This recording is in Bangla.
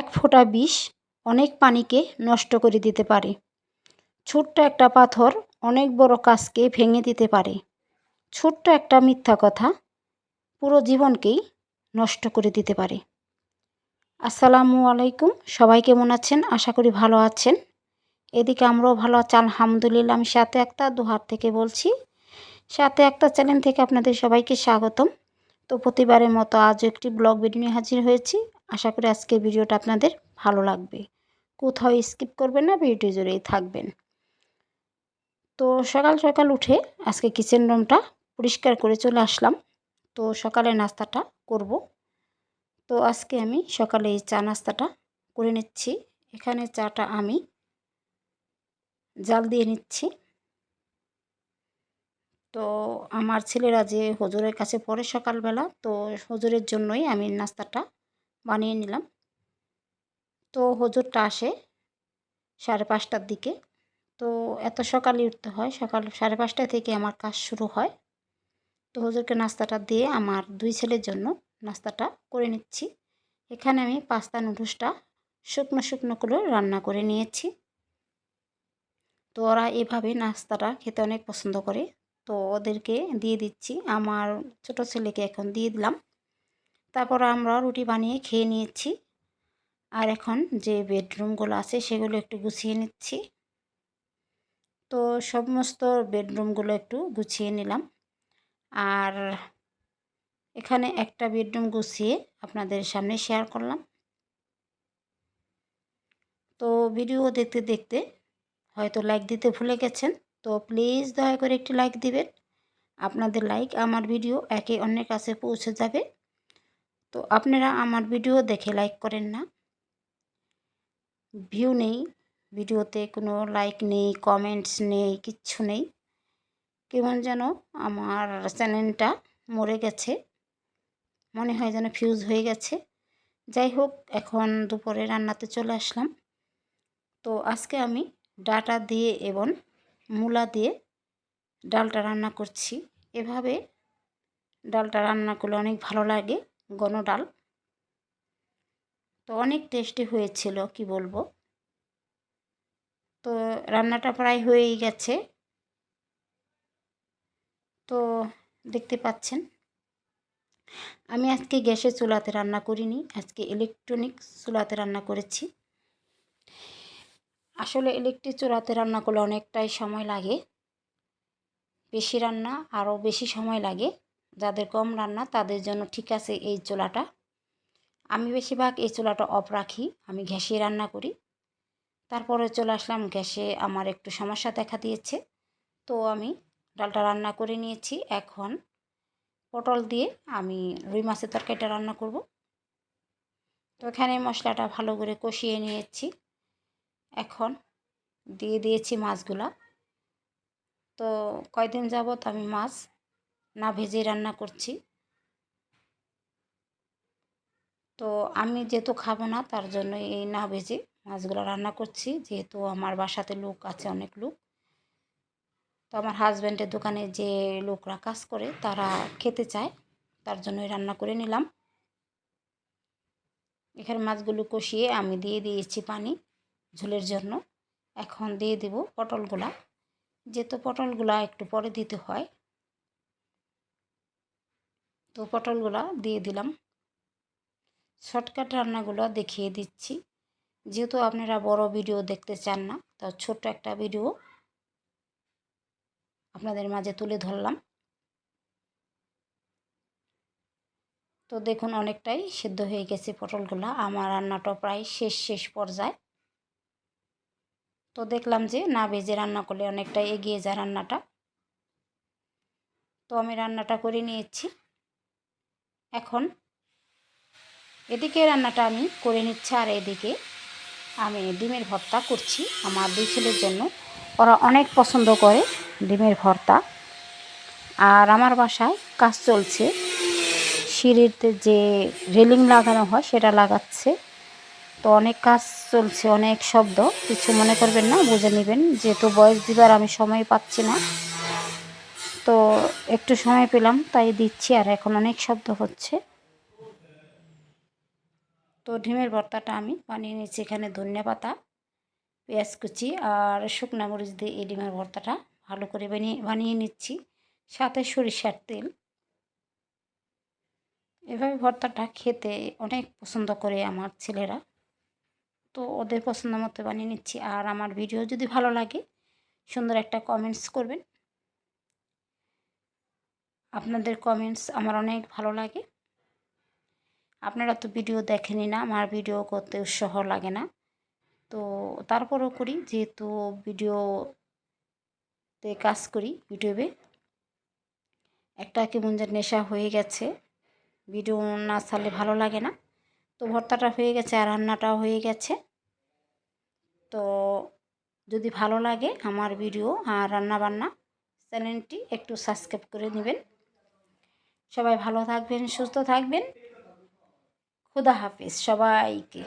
এক ফোঁটা বিষ অনেক পানিকে নষ্ট করে দিতে পারে। ছোট্ট একটা পাথর অনেক বড় কাজকে ভেঙে দিতে পারে। ছোট্ট একটা মিথ্যা কথা পুরো জীবনকেই নষ্ট করে দিতে পারে। আসসালামু আলাইকুম, সবাই কেমন আছেন? আশা করি ভালো আছেন। এদিকে আমরাও ভালো আছি আলহামদুলিল্লাহ। আমি সাথে একটা দোহার থেকে বলছি। সাথে একটা চ্যানেল থেকে আপনাদের সবাইকে স্বাগতম। তো প্রতিবারের মতো আজও একটি ব্লগ ভিডিও নিয়ে হাজির হয়েছি। আশা করি আজকের ভিডিওটা আপনাদের ভালো লাগবে। কোথাও স্কিপ করবেন না, ভিডিও জুড়েই থাকবেন। তো সকাল সকাল উঠে আজকে কিচেন রুমটা পরিষ্কার করে চলে আসলাম। তো সকালে নাস্তাটা করব। তো আজকে আমি সকালে এই চা নাস্তাটা করে নিচ্ছি। এখানে চাটা আমি জাল দিয়ে নিচ্ছি। তো আমার ছেলেরা যে হুজুরের কাছে পড়ে সকালবেলা, তো হুজুরের জন্যই আমি নাস্তাটা বানিয়ে নিলাম। তো হুজুরটা আসে 5:30টার দিকে। তো এত সকালে উঠতে হয়, সকাল 5:30 থেকে আমার কাজ শুরু হয়। তো হুজুরকে নাস্তাটা দিয়ে আমার 2 ছেলের জন্য নাস্তাটা করে নিচ্ছি। এখানে আমি পাস্তা নুডলসটা শুকনো শুকনো করে রান্না করে নিয়েছি। তো ওরা এভাবে নাস্তাটা খেতে অনেক পছন্দ করে। তো ওদেরকে দিয়ে দিচ্ছি, আমার ছোট ছেলেকে এখন দিয়ে দিলাম। তারপর আমরা রুটি বানিয়ে খেয়ে নিয়েছি। আর এখন যে বেডরুমগুলো আছে সেগুলো একটু গুছিয়ে নিচ্ছি। তো সমস্ত বেডরুমগুলো একটু গুছিয়ে নিলাম। আর এখানে একটা বেডরুম গুছিয়ে আপনাদের সামনে শেয়ার করলাম। তো ভিডিও দেখতে দেখতে হয়তো লাইক দিতে ভুলে গেছেন। তো প্লিজ দয়া করে একটি লাইক দিবেন। আপনাদের লাইক আমার ভিডিও একে অন্যের কাছে পৌঁছে যাবে। তো আপনারা আমার ভিডিও দেখে লাইক করেন না, ভিউ নেই, ভিডিওতে কোনো লাইক নেই, কমেন্টস নেই, কিচ্ছু নেই। কেমন যেন আমার চ্যানেলটা মরে গেছে, মনে হয় যেন ফিউজ হয়ে গেছে। যাই হোক, এখন দুপুরে রান্নাতে চলে আসলাম। তো আজকে আমি ডাটা দিয়ে এবং মূলা দিয়ে ডালটা রান্না করছি। এভাবে ডালটা রান্না করলে অনেক ভালো লাগে, ঘন ডাল। তো অনেক টেস্টি হয়েছিল, কি বলবো। তো রান্নাটা প্রায় হয়েই গেছে। তো দেখতে পাচ্ছেন আমি আজকে গ্যাসের চুলাতে রান্না করিনি, আজকে ইলেকট্রনিক চুলাতে রান্না করেছি। আসলে ইলেকট্রিক চুলাতে রান্না করলে অনেকটাই সময় লাগে, বেশি রান্না আরও বেশি সময় লাগে। যাদের কম রান্না তাদের জন্য ঠিক আছে এই চুলাটা। আমি বেশিরভাগ এই চুলাটা অফ রাখি, আমি গ্যাসে রান্না করি। তারপরে চলে আসলাম, গ্যাসে আমার একটু সমস্যা দেখা দিয়েছে। তো আমি ডালটা রান্না করে নিয়েছি। এখন পটল দিয়ে আমি রুই মাছের তরকারিটা রান্না করব। তো এখানে মশলাটা ভালো করে কষিয়ে নিয়েছি। এখন দিয়ে দিয়েছি মাছগুলা। তো কয়দিন যাবত আমি মাছ না ভেজে রান্না করছি। তো আমি যেহেতু খাবো না, তার জন্য এই না ভেজে মাছগুলো রান্না করছি। যেহেতু আমার বাসাতে লোক আছে, অনেক লোক। তো আমার হাজব্যান্ডের দোকানে যে লোকরা কাজ করে তারা খেতে চায়, তার জন্যই রান্না করে নিলাম। এখানে মাছগুলো কষিয়ে আমি দিয়ে দিয়েছি পানি ঝোলের জন্য। এখন দিয়ে দেব পটলগুলা, যেহেতু পটলগুলা একটু পরে দিতে হয়। তো পটলগুলা দিয়ে দিলাম। শর্টকাট রান্নাগুলো দেখিয়ে দিচ্ছি, যেহেতু আপনারা বড় ভিডিও দেখতে চান না, তো ছোট্ট একটা ভিডিও আপনাদের মাঝে তুলে ধরলাম। তো দেখুন অনেকটাই সিদ্ধ হয়ে গেছে পটলগুলা, আমার রান্নাটা প্রায় শেষ পর্যায়ে। তো দেখলাম যে না ভেজে রান্না করলে অনেকটাই এগিয়ে যায় রান্নাটা। তো আমি রান্নাটা করে নিয়েছি। এখন এদিকে রান্নাটা আমি করে নিচ্ছি, আর এদিকে আমি ডিমের ভর্তা করছি আমার 2 ছেলের জন্য। ওরা অনেক পছন্দ করে ডিমের ভর্তা। আর আমার বাসায় কাজ চলছে, সিঁড়িতে যে রেলিং লাগানো হয় সেটা লাগাচ্ছে। তো অনেক কাজ চলছে, অনেক শব্দ, কিছু মনে করবেন না, বুঝে নেবেন। যেহেতু ভয়েস দিবার আমি সময় পাচ্ছি না, তো একটু সময় পেলাম তাই দিচ্ছি। আর এখন অনেক শব্দ হচ্ছে। তো ডিমের ভর্তাটা আমি বানিয়ে নিচ্ছি। এখানে ধনিয়া পাতা, পেঁয়াজ কুচি আর শুকনা মরিচ দিয়ে এই ডিমের ভর্তাটা ভালো করে বানিয়ে নিচ্ছি, সাথে সরিষার তেল। এভাবে ভর্তাটা খেতে অনেক পছন্দ করে আমার ছেলেরা, তো ওদের পছন্দ মতো বানিয়ে নিচ্ছি। আর আমার ভিডিও যদি ভালো লাগে সুন্দর একটা কমেন্টস করবেন। আপনাদের কমেন্টস আমার অনেক ভালো লাগে। আপনারা তো ভিডিও দেখেনই না, আমার ভিডিও করতে উৎসাহ লাগে না, তো তারপরও করি যেহেতু ভিডিওতে কাজ করি ইউটিউবে। একটা কেমন যেন নেশা হয়ে গেছে, ভিডিও না ছাড়লে ভালো লাগে না। তো ভর্তাটা হয়ে গেছে আর রান্নাটাও হয়ে গেছে। তো যদি ভালো লাগে আমার ভিডিও আর রান্নাবান্না, চ্যানেলটি একটু সাবস্ক্রাইব করে নেবেন। সবাই ভালো থাকবেন, সুস্থ থাকবেন। খুদা হাফেজ সবাইকে।